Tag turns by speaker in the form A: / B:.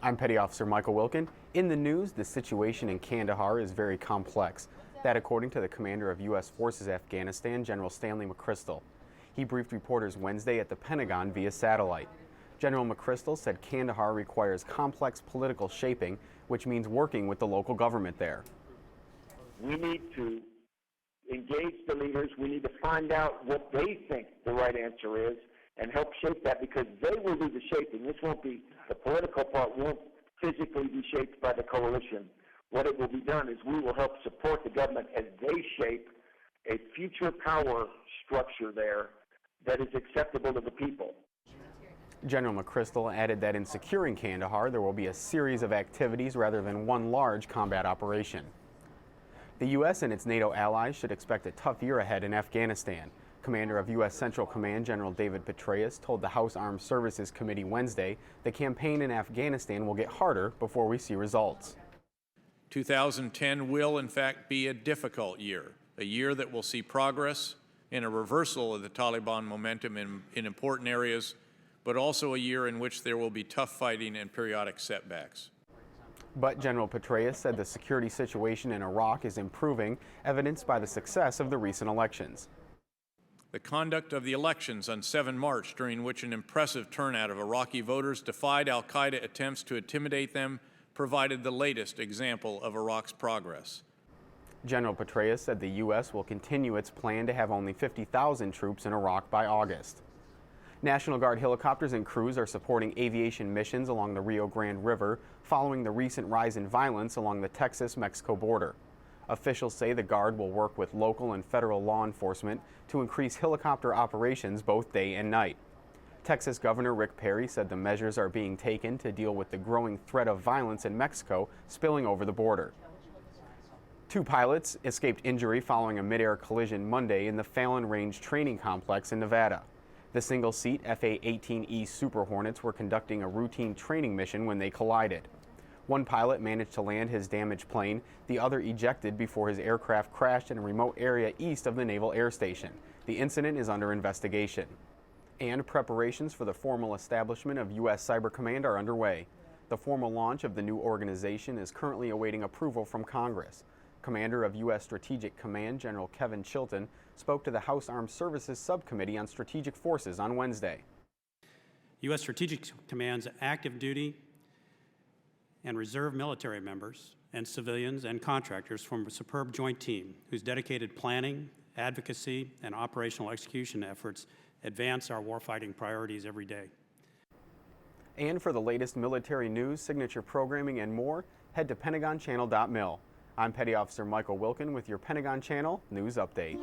A: I'm Petty Officer Michael Wilkin. In the news, the situation in Kandahar is very complex. That according to the commander of U.S. Forces Afghanistan, General Stanley McChrystal. He briefed reporters Wednesday at the Pentagon via satellite. General McChrystal said Kandahar requires complex political shaping, which means working with the local government there.
B: We need to engage the leaders. We need to find out what they think the right answer is and help shape that, because they will do the shaping. This won't be, the political part won't physically be shaped by the coalition. What it will be done is we will help support the government as they shape a future power structure there that is acceptable to the people.
A: General McChrystal added that in securing Kandahar, there will be a series of activities rather than one large combat operation. The U.S. and its NATO allies should expect a tough year ahead in Afghanistan. Commander of U.S. Central Command General David Petraeus told the House Armed Services Committee Wednesday the campaign in Afghanistan will get harder before we see results.
C: 2010 will, in fact, be a difficult year, a year that will see progress and a reversal of the Taliban momentum in important areas, but also a year in which there will be tough fighting and periodic setbacks.
A: But General Petraeus said the security situation in Iraq is improving, evidenced by the success of the recent elections.
C: The conduct of the elections on 7 March, during which an impressive turnout of Iraqi voters defied al-Qaeda attempts to intimidate them, provided the latest example of Iraq's progress.
A: General Petraeus said the U.S. will continue its plan to have only 50,000 troops in Iraq by August. National Guard helicopters and crews are supporting aviation missions along the Rio Grande River following the recent rise in violence along the Texas-Mexico border. Officials say the Guard will work with local and federal law enforcement to increase helicopter operations both day and night. Texas Governor Rick Perry said the measures are being taken to deal with the growing threat of violence in Mexico spilling over the border. 2 pilots escaped injury following a midair collision Monday in the Fallon Range Training Complex in Nevada. The single-seat FA-18E Super Hornets were conducting a routine training mission when they collided. One pilot managed to land his damaged plane, the other ejected before his aircraft crashed in a remote area east of the Naval Air Station. The incident is under investigation. And preparations for the formal establishment of U.S. Cyber Command are underway. The formal launch of the new organization is currently awaiting approval from Congress. Commander of U.S. Strategic Command General Kevin Chilton spoke to the House Armed Services Subcommittee on Strategic Forces on Wednesday.
D: U.S. Strategic Command's active duty and reserve military members and civilians and contractors form a superb joint team whose dedicated planning, advocacy, and operational execution efforts advance our warfighting priorities every day.
A: And for the latest military news, signature programming, and more, head to PentagonChannel.mil. I'm Petty Officer Michael Wilkin with your Pentagon Channel News Update.